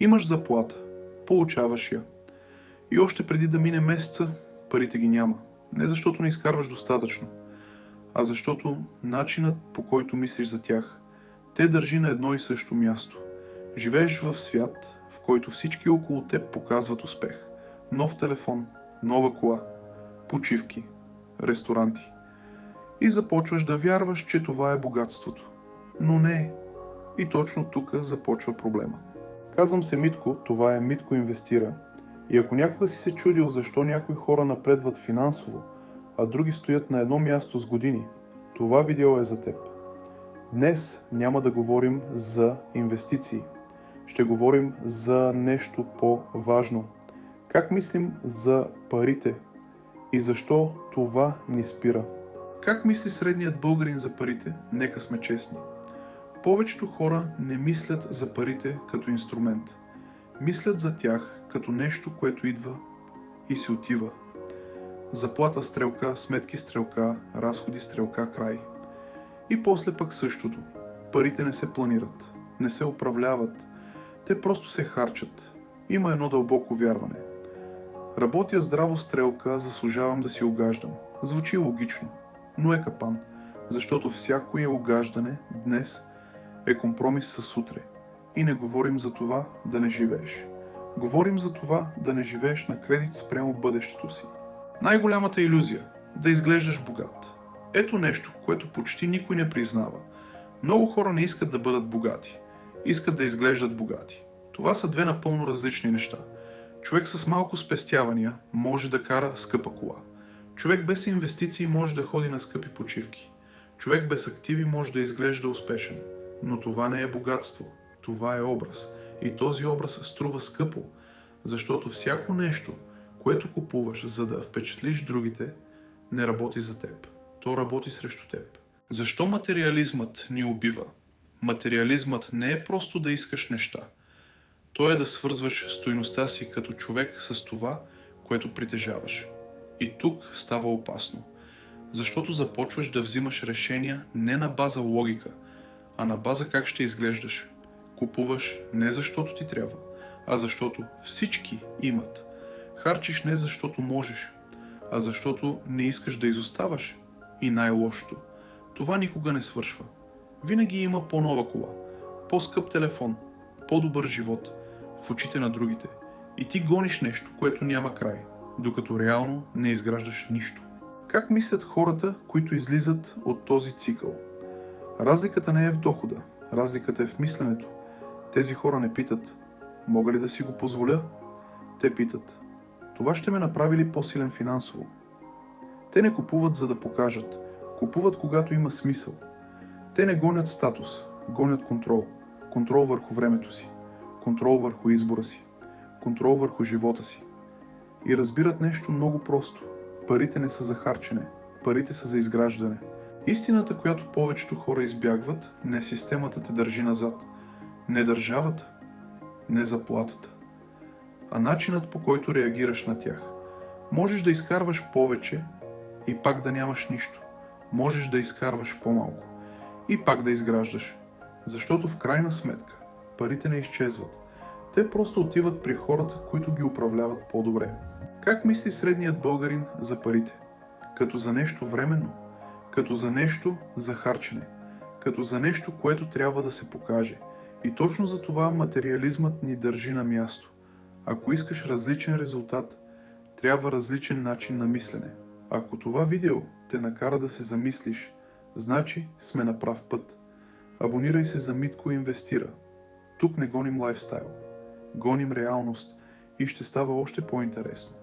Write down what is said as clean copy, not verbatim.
Имаш заплата, получаваш я. И още преди да мине месеца, парите ги няма. Не защото не изкарваш достатъчно, а защото начинът, по който мислиш за тях, те държи на едно и също място. Живееш в свят, в който всички около теб показват успех. Нов телефон, нова кола, почивки, ресторанти. И започваш да вярваш, че това е богатството. Но не е. И точно тук започва проблема. Казвам се Митко, това е Митко Инвестира. И ако някога си се чудил защо някои хора напредват финансово, а други стоят на едно място с години, това видео е за теб. Днес няма да говорим за инвестиции. Ще говорим за нещо по-важно. Как мислим за парите и защо това ни спира? Как мисли средният българин за парите? Нека сме честни. Повечето хора не мислят за парите като инструмент. Мислят за тях като нещо, което идва и си отива. Заплата стрелка, сметки стрелка, разходи стрелка, край. И после пък същото. Парите не се планират, не се управляват. Те просто се харчат. Има едно дълбоко вярване. Работя здраво стрелка, заслужавам да си угаждам. Звучи логично, но е капан, защото всяко угаждане днес е компромис с утре. И не говорим за това да не живееш. Говорим за това да не живееш на кредит спрямо бъдещето си. Най-голямата илюзия – да изглеждаш богат. Ето нещо, което почти никой не признава. Много хора не искат да бъдат богати. Искат да изглеждат богати. Това са две напълно различни неща. Човек с малко спестявания може да кара скъпа кола. Човек без инвестиции може да ходи на скъпи почивки. Човек без активи може да изглежда успешен. Но това не е богатство. Това е образ. И този образ струва скъпо, защото всяко нещо, което купуваш, за да впечатлиш другите, не работи за теб. То работи срещу теб. Защо материализмът ни убива? Материализмът не е просто да искаш неща. То е да свързваш стойността си като човек с това, което притежаваш. И тук става опасно. Защото започваш да взимаш решения не на база логика, а на база как ще изглеждаш. Купуваш не защото ти трябва, а защото всички имат. Харчиш не защото можеш, а защото не искаш да изоставаш. И най-лошото. Това никога не свършва. Винаги има по-нова кола, по-скъп телефон, по-добър живот в очите на другите. И ти гониш нещо, което няма край, докато реално не изграждаш нищо. Как мислят хората, които излизат от този цикъл? Разликата не е в дохода, разликата е в мисленето. Тези хора не питат, мога ли да си го позволя? Те питат, това ще ме направи ли по-силен финансово? Те не купуват за да покажат, купуват когато има смисъл. Те не гонят статус, гонят контрол. Контрол върху времето си, контрол върху избора си, контрол върху живота си. И разбират нещо много просто. Парите не са за харчене, парите са за изграждане. Истината, която повечето хора избягват, не системата те държи назад. Не държавата, не заплатата, а начинът, по който реагираш на тях. Можеш да изкарваш повече и пак да нямаш нищо. Можеш да изкарваш по-малко и пак да изграждаш. Защото в крайна сметка парите не изчезват. Те просто отиват при хората, които ги управляват по-добре. Как мисли средният българин за парите? Като за нещо временно, като за нещо за харчене, като за нещо, което трябва да се покаже. И точно за това материализмът ни държи на място. Ако искаш различен резултат, трябва различен начин на мислене. Ако това видео те накара да се замислиш, значи сме на прав път. Абонирай се за Митко Инвестира. Тук не гоним лайфстайл. Гоним реалност и ще става още по-интересно.